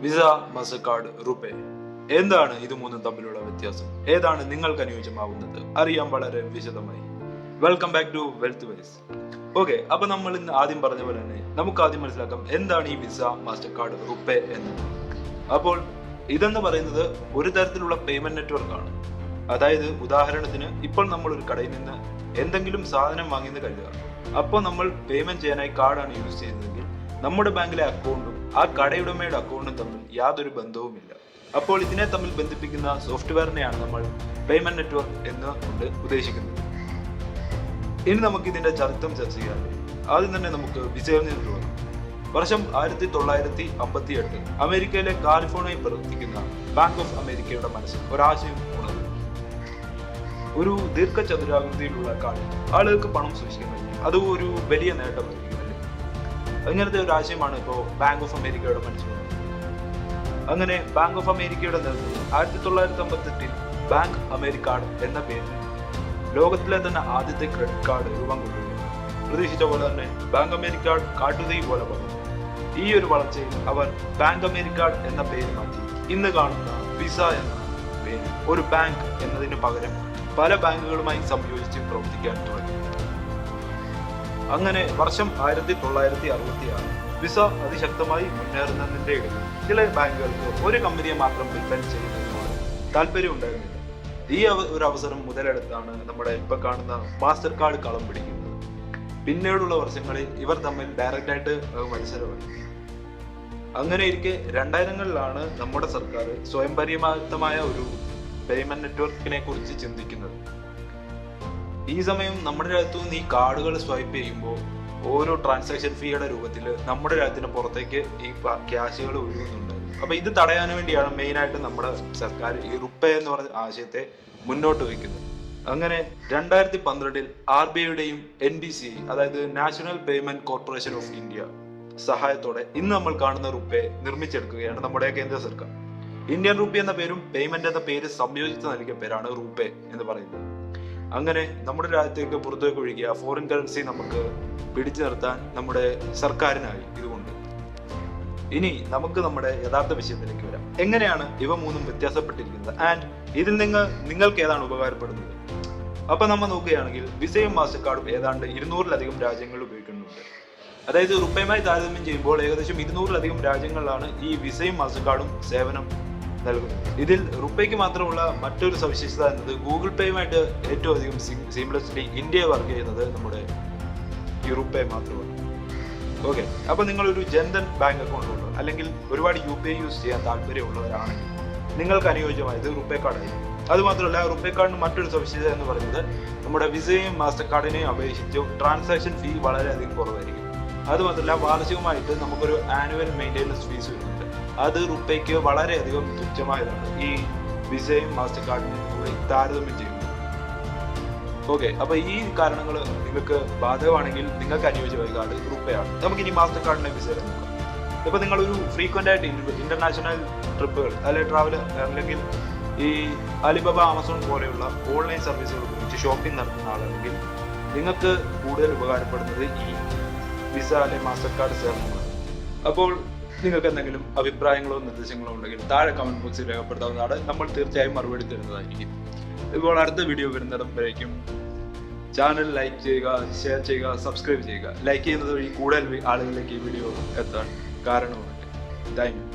Visa, Mastercard, RuPay. എന്താണ് ഇത് മൂന്നും തമ്മിലുള്ള വ്യത്യാസം? ഏതാണ് നിങ്ങൾക്ക് അനുയോജ്യമാവുന്നത്? അറിയാൻ വളരെ വിശദമായി. Welcome back to Wealth Wise. Okay, അപ്പൊ നമ്മൾ ഇന്ന് ആദ്യം പറഞ്ഞ പോലെ തന്നെ നമുക്ക് ആദ്യം മനസ്സിലാക്കാം എന്താണ് ഈ വിസ, മാസ്റ്റർകാർഡ്, റുപേ എന്ന്. അപ്പോൾ ഇതെന്ന് പറയുന്നത് ഒരു തരത്തിലുള്ള പേയ്മെന്റ് നെറ്റ്വർക്ക് ആണ്. അതായത് ഉദാഹരണത്തിന് ഇപ്പോൾ നമ്മൾ ഒരു കടയിൽ നിന്ന് എന്തെങ്കിലും സാധനം വാങ്ങിയെന്ന് കരുതുക. അപ്പോൾ നമ്മൾ പേയ്മെന്റ് ചെയ്യാനായി കാർഡാണ് യൂസ് ചെയ്യുന്നതെങ്കിൽ നമ്മുടെ ബാങ്കിലെ അക്കൗണ്ടും ആ കടയുടമയുടെ അക്കൗണ്ടും തമ്മിൽ യാതൊരു ബന്ധവുമില്ല. അപ്പോൾ ഇതിനെ തമ്മിൽ ബന്ധിപ്പിക്കുന്ന സോഫ്റ്റ്വെയറിനെയാണ് നമ്മൾ പേയ്മെന്റ് നെറ്റ്വർക്ക് എന്ന് ഉദ്ദേശിക്കുന്നത്. ഇനി നമുക്ക് ഇതിന്റെ ചരിത്രം ചർച്ച ചെയ്യാം. ആദ്യം തന്നെ നമുക്ക് വിസയിൽ നിന്ന് തുടങ്ങാം. വർഷം 1958 അമേരിക്കയിലെ കാലിഫോർണിയയിൽ പ്രവർത്തിക്കുന്ന ബാങ്ക് ഓഫ് അമേരിക്കയുടെ മനസ്സിൽ ഒരാശയം ഉണർന്നു. ഒരു ദീർഘചതുരാകൃതിയിലുള്ള കാർഡിൽ ആളുകൾക്ക് പണം സൂക്ഷിക്കാൻ കഴിയും. അത് ഒരു വലിയ നേട്ടമായിരിക്കും. അങ്ങനത്തെ ഒരു ആശയമാണ് ഇപ്പോൾ ബാങ്ക് ഓഫ് അമേരിക്കയുടെ മനസ്സിൽ. അങ്ങനെ ബാങ്ക് ഓഫ് അമേരിക്കയുടെ നേതൃത്വത്തിൽ 1958 ബാങ്ക് അമേരിക്കാർഡ് എന്ന പേരിൽ ലോകത്തിലെ തന്നെ ആദ്യത്തെ ക്രെഡിറ്റ് കാർഡ് രൂപം കൊള്ളുകയാണ്. പ്രതീക്ഷിച്ച പോലെ തന്നെ ബാങ്ക് അമേരിക്കാർഡ് കാട്ടുതീ പോലെ വളർന്നു. ഈ ഒരു വളർച്ചയിൽ അവർ ബാങ്ക് അമേരിക്കാർഡ് എന്ന പേര് മാറ്റി ഇന്ന് കാണുന്ന വിസ എന്ന പേര് ഒരു ബാങ്ക് എന്നതിന് പകരം പല ബാങ്കുകളുമായി സംയോജിച്ച് പ്രവർത്തിക്കാൻ തുടങ്ങി. അങ്ങനെ വർഷം 1966 വിസ അതിശക്തമായി മുന്നേറുന്നതിന്റെ ഇടയിൽ ചില ബാങ്കുകൾക്ക് ഒരു കമ്പനിയെ മാത്രം ഡിപെൻഡ് ചെയ്യുന്നതിനോട് താല്പര്യം ഉണ്ടായിരുന്നില്ല. ഈ ഒരു അവസരം മുതലെടുത്താണ് നമ്മുടെ ഇപ്പൊ കാണുന്ന മാസ്റ്റർ കാർഡ് കളം പിടിക്കുന്നത്. പിന്നീടുള്ള വർഷങ്ങളിൽ ഇവർ തമ്മിൽ ഡയറക്റ്റ് ആയിട്ട് മത്സരമായി. അങ്ങനെ ഇരിക്കെ 2000-കളിലാണ് നമ്മുടെ സർക്കാർ സ്വയം പര്യാപ്തമായ ഒരു പേയ്മെന്റ് നെറ്റ്വർക്കിനെ കുറിച്ച് ചിന്തിക്കുന്നത്. ഈ സമയം നമ്മുടെ രാജ്യത്തു നിന്ന് ഈ കാർഡുകൾ സ്വൈപ്പ് ചെയ്യുമ്പോൾ ഓരോ ട്രാൻസാക്ഷൻ ഫീയുടെ രൂപത്തിൽ നമ്മുടെ രാജ്യത്തിന് പുറത്തേക്ക് ഈ ക്യാഷുകൾ ഒഴുകുന്നുണ്ട്. അപ്പൊ ഇത് തടയാൻ വേണ്ടിയാണ് മെയിൻ ആയിട്ട് നമ്മുടെ സർക്കാർ ഈ റുപേ എന്ന് പറഞ്ഞ ആശയത്തെ മുന്നോട്ട് വയ്ക്കുന്നത്. അങ്ങനെ 2012 RBIയുടെയും NPCI അതായത് national payment corporation of India സഹായത്തോടെ ഇന്ന് നമ്മൾ കാണുന്ന റുപേ നിർമ്മിച്ചെടുക്കുകയാണ് നമ്മുടെ കേന്ദ്ര സർക്കാർ. ഇന്ത്യൻ റുപ്പി എന്ന പേരും പേയ്മെന്റ് എന്ന പേര് സംയോജിച്ച് നൽകിയ പേരാണ് റുപേ എന്ന് പറയുന്നത്. അങ്ങനെ നമ്മുടെ രാജ്യത്തേക്ക് പുറത്തേക്ക് ഒഴുകിയ ഫോറിൻ കറൻസി നമുക്ക് പിടിച്ചു നിർത്താൻ നമ്മുടെ സർക്കാരിനായി ഇതുകൊണ്ട്. ഇനി നമുക്ക് നമ്മുടെ യഥാർത്ഥ വിഷയത്തിലേക്ക് വരാം. എങ്ങനെയാണ് ഇവ മൂന്നും വ്യത്യാസപ്പെട്ടിരിക്കുന്നത് ആൻഡ് ഇതിൽ നിങ്ങൾക്ക് ഏതാണ് ഉപകാരപ്പെടുന്നത്? അപ്പൊ നമ്മൾ നോക്കുകയാണെങ്കിൽ വിസയും മാസ്റ്റർ കാർഡും ഏതാണ്ട് 200-ലധികം രാജ്യങ്ങളിൽ ഉപയോഗിക്കുന്നുണ്ട്. അതായത് റുപ്പയുമായി താരതമ്യം ചെയ്യുമ്പോൾ ഏകദേശം 200-ലധികം രാജ്യങ്ങളിലാണ് ഈ വിസയും മാസ്റ്റർ കാർഡും സേവനം നൽകുന്നത്. ഇതിൽ റുപ്പയ്ക്ക് മാത്രമുള്ള മറ്റൊരു സവിശേഷത എന്നത് ഗൂഗിൾ പേയുമായിട്ട് ഏറ്റവും അധികം സീംലെസ്ലി ഇന്ത്യ വർക്ക് ചെയ്യുന്നത് നമ്മുടെ ഈ റുപ്പേ മാത്രമാണ്. ഓക്കെ, അപ്പൊ നിങ്ങൾ ഒരു ജൻധൻ ബാങ്ക് അക്കൗണ്ട് ഉണ്ടോ അല്ലെങ്കിൽ ഒരുപാട് UPI യൂസ് ചെയ്യാൻ താല്പര്യമുള്ളവരാണെങ്കിൽ നിങ്ങൾക്ക് അനുയോജ്യമായത് റുപ്പേ കാർഡായിരിക്കും. അതുമാത്രമല്ല റുപ്പേ കാർഡിന് മറ്റൊരു സവിശേഷത എന്ന് പറയുന്നത് നമ്മുടെ വിസയും മാസ്റ്റർ കാർഡിനെയും അപേക്ഷിച്ച് ട്രാൻസാക്ഷൻ ഫീ വളരെയധികം കുറവായിരിക്കും. അതുമാത്രമല്ല വാർഷികമായിട്ട് നമുക്കൊരു ആനുവൽ മെയിൻ്റെനൻസ് ഫീസ് വരുന്നുണ്ട്. അത് റുപ്പയ്ക്ക് വളരെയധികം തുച്ഛമായതാണ് ഈ വിസയും മാസ്റ്റർ കാർഡിനും കൂടി താരതമ്യം ചെയ്യുന്നത്. ഓക്കെ, അപ്പൊ ഈ കാരണങ്ങൾ നിങ്ങൾക്ക് ബാധകമാണെങ്കിൽ നിങ്ങൾക്ക് അനുയോജ്യമായ കാർഡ് റുപ്പയാണ്. നമുക്കിനി മാസ്റ്റർ കാർഡിനെ വിസയിലും നോക്കാം. ഇപ്പൊ നിങ്ങളൊരു ഫ്രീക്വന്റ് ആയിട്ട് ഇന്റർനാഷണൽ ട്രിപ്പുകൾ അല്ലെങ്കിൽ ട്രാവൽ അല്ലെങ്കിൽ ഈ അലിബാബ, ആമസോൺ പോലെയുള്ള ഓൺലൈൻ സർവീസുകൾ ഉപയോഗിച്ച് ഷോപ്പിംഗ് നടത്തുന്ന ആളാണെങ്കിൽ നിങ്ങൾക്ക് കൂടുതൽ ഉപകാരപ്പെടുന്നത് ഈ വിസ അല്ലെങ്കിൽ മാസ്റ്റർ കാർഡ് സേവനമാണ്. അപ്പോൾ നിങ്ങൾക്ക് എന്തെങ്കിലും അഭിപ്രായങ്ങളോ നിർദ്ദേശങ്ങളോ ഉണ്ടെങ്കിൽ താഴെ കമന്റ് ബോക്സിൽ രേഖപ്പെടുത്താവുന്നതാണ്. നമ്മൾ തീർച്ചയായും മറുപടി തരുന്നതായിരിക്കും. ഇപ്പോൾ അടുത്ത വീഡിയോ വരുന്നിടം വരേക്കും ചാനൽ ലൈക്ക് ചെയ്യുക, ഷെയർ ചെയ്യുക, സബ്സ്ക്രൈബ് ചെയ്യുക. ലൈക്ക് ചെയ്യുന്നത് വഴി കൂടുതൽ ആളുകളിലേക്ക് ഈ വീഡിയോ എത്താൻ കാരണമാണ്. Thank you.